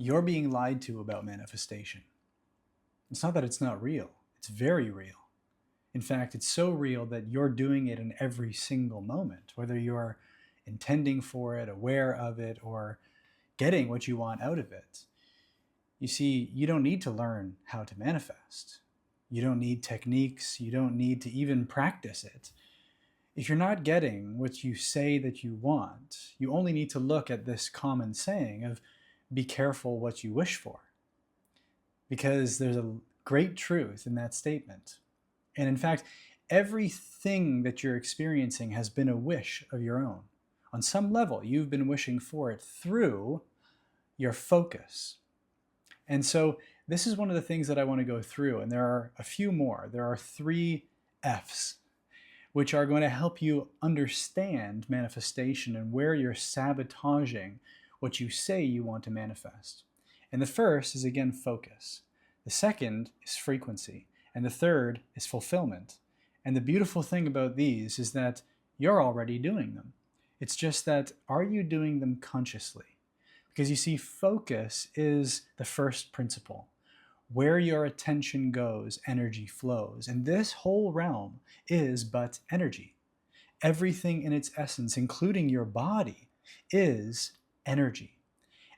You're being lied to about manifestation. It's not that it's not real, it's very real. In fact, it's so real that you're doing it in every single moment, whether you're intending for it, aware of it, or getting what you want out of it. You see, you don't need to learn how to manifest. You don't need techniques. You don't need to even practice it. If you're not getting what you say that you want, you only need to look at this common saying of be careful what you wish for. Because there's a great truth in that statement. And in fact, everything that you're experiencing has been a wish of your own. On some level, you've been wishing for it through your focus. And so this is one of the things that I want to go through, and there are a few more. There are 3 F's, which are going to help you understand manifestation and where you're sabotaging what you say you want to manifest. And the first is, again, focus. The second is frequency. And the third is fulfillment. And the beautiful thing about these is that you're already doing them. It's just that, are you doing them consciously? Because you see, focus is the first principle. Where your attention goes, energy flows. And this whole realm is but energy. Everything in its essence, including your body, is energy.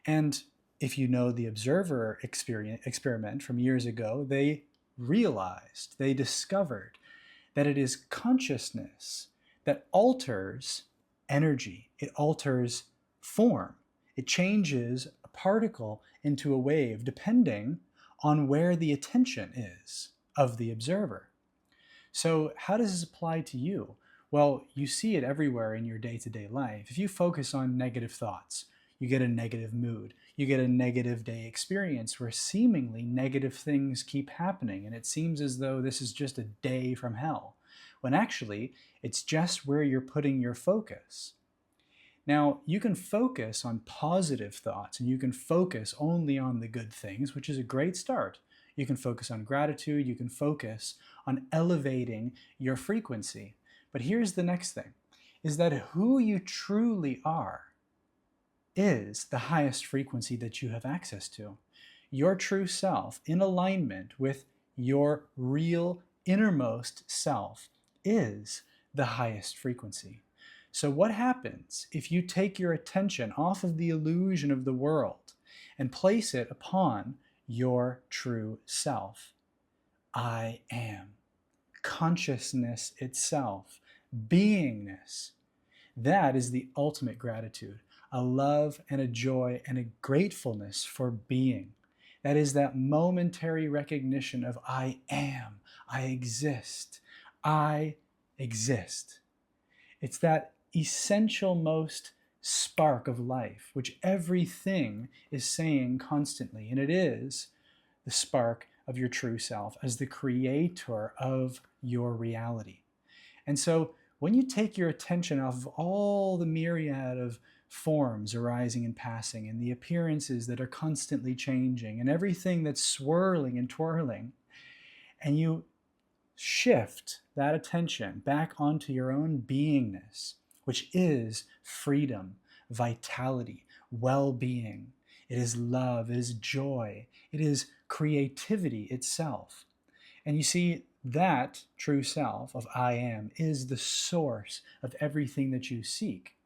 And if you know the observer experiment from years ago, they realized, they discovered that it is consciousness that alters energy. It alters form. It changes a particle into a wave depending on where the attention is of the observer. So how does this apply to you? Well, you see it everywhere in your day-to-day life. If you focus on negative thoughts, you get a negative mood. You get a negative day experience where seemingly negative things keep happening, and it seems as though this is just a day from hell, when actually it's just where you're putting your focus. Now, you can focus on positive thoughts, and you can focus only on the good things, which is a great start. You can focus on gratitude. You can focus on elevating your frequency. But here's the next thing, is that who you truly are is the highest frequency that you have access to. Your true self, in alignment with your real innermost self, is the highest frequency. So what happens if you take your attention off of the illusion of the world and place it upon your true self? I am. Consciousness itself. Beingness. That is the ultimate gratitude. A love and a joy and a gratefulness for being. That is that momentary recognition of I am, I exist, I exist. It's that essential most spark of life, which everything is saying constantly, and it is the spark of your true self as the creator of your reality. And so when you take your attention off of all the myriad of forms arising and passing, and the appearances that are constantly changing, and everything that's swirling and twirling, and you shift that attention back onto your own beingness, which is freedom, vitality, well-being. It is love, it is joy, it is creativity itself. And you see, that true self of I am is the source of everything that you seek.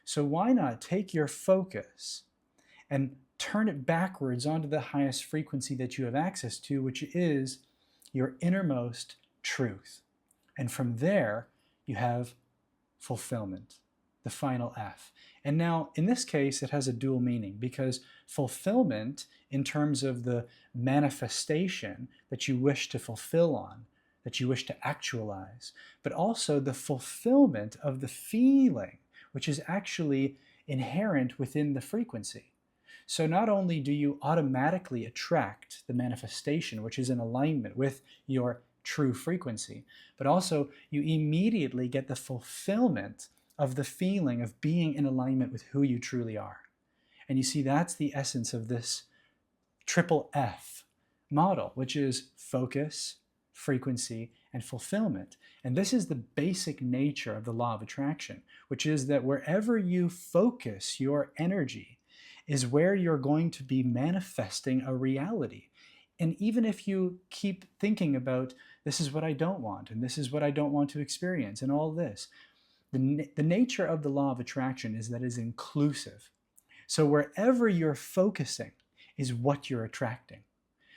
So why not take your focus and turn it backwards onto the highest frequency that you have access to, which is your innermost truth. And from there, you have fulfillment, the final F. And now, in this case, it has a dual meaning, because fulfillment, in terms of the manifestation that you wish to fulfill on, that you wish to actualize, but also the fulfillment of the feeling, which is actually inherent within the frequency. So not only do you automatically attract the manifestation, which is in alignment with your true frequency, but also you immediately get the fulfillment of the feeling of being in alignment with who you truly are. And you see, that's the essence of this triple F model, which is focus, frequency, and fulfillment. And this is the basic nature of the law of attraction, which is that wherever you focus your energy, is where you're going to be manifesting a reality. And even if you keep thinking about, this is what I don't want, and this is what I don't want to experience, and all this, the nature of the law of attraction is that it is inclusive. So wherever you're focusing is what you're attracting.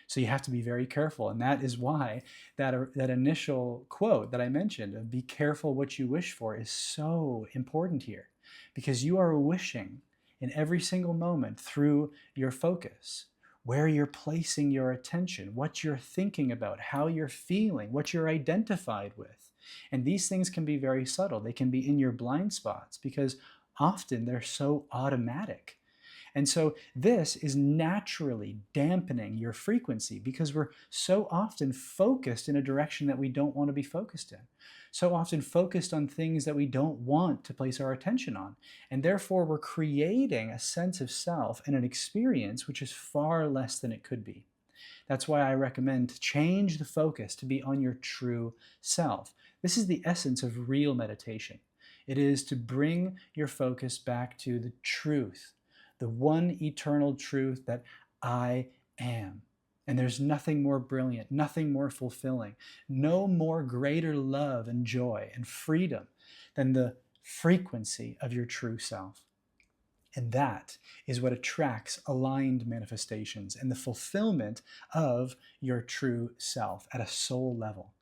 So you have to be very careful. And that is why that initial quote that I mentioned of be careful what you wish for is so important here, because you are wishing in every single moment through your focus, where you're placing your attention, what you're thinking about, how you're feeling, what you're identified with. And these things can be very subtle. They can be in your blind spots because often they're so automatic. And so this is naturally dampening your frequency because we're so often focused in a direction that we don't want to be focused in. So often focused on things that we don't want to place our attention on. And therefore we're creating a sense of self and an experience which is far less than it could be. That's why I recommend to change the focus to be on your true self. This is the essence of real meditation. It is to bring your focus back to the truth, the one eternal truth that I am. And there's nothing more brilliant, nothing more fulfilling, no more greater love and joy and freedom than the frequency of your true self. And that is what attracts aligned manifestations and the fulfillment of your true self at a soul level.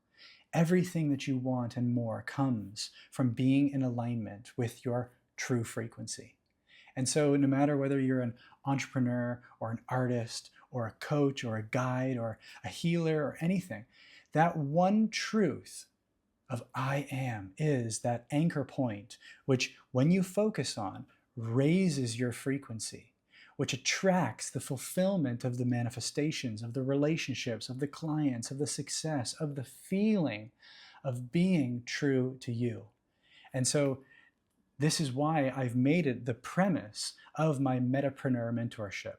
Everything that you want and more comes from being in alignment with your true frequency. And so no matter whether you're an entrepreneur or an artist or a coach or a guide or a healer or anything, that one truth of I am is that anchor point, which when you focus on, raises your frequency, which attracts the fulfillment of the manifestations, of the relationships, of the clients, of the success, of the feeling of being true to you. And so this is why I've made it the premise of my Metapreneur mentorship.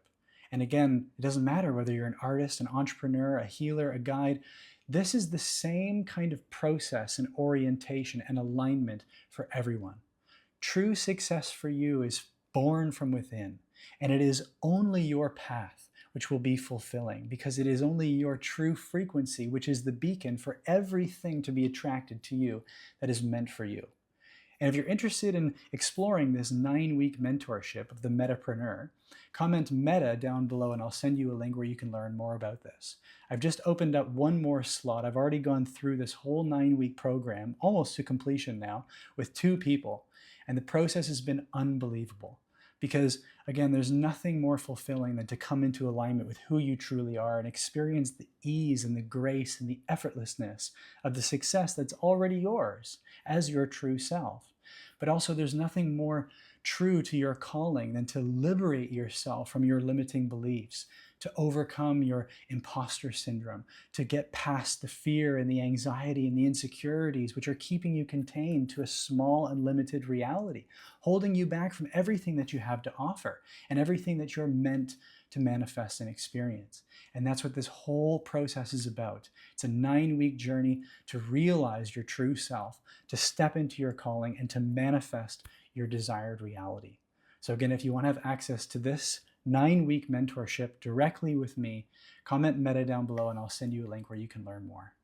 And again, it doesn't matter whether you're an artist, an entrepreneur, a healer, a guide. This is the same kind of process and orientation and alignment for everyone. True success for you is born from within, and it is only your path which will be fulfilling, because it is only your true frequency which is the beacon for everything to be attracted to you that is meant for you. And if you're interested in exploring this 9-week mentorship of the Metapreneur, comment Meta down below and I'll send you a link where you can learn more about this. I've just opened up one more slot. I've already gone through this whole 9-week program, almost to completion now, with 2 people. And the process has been unbelievable. Because, again, there's nothing more fulfilling than to come into alignment with who you truly are and experience the ease and the grace and the effortlessness of the success that's already yours as your true self. But also, there's nothing more true to your calling than to liberate yourself from your limiting beliefs, to overcome your imposter syndrome, to get past the fear and the anxiety and the insecurities which are keeping you contained to a small and limited reality, holding you back from everything that you have to offer and everything that you're meant to manifest and experience. And that's what this whole process is about. It's a 9-week journey to realize your true self, to step into your calling, and to manifest your desired reality. So again, if you want to have access to this 9-week mentorship directly with me, comment Meta down below and I'll send you a link where you can learn more.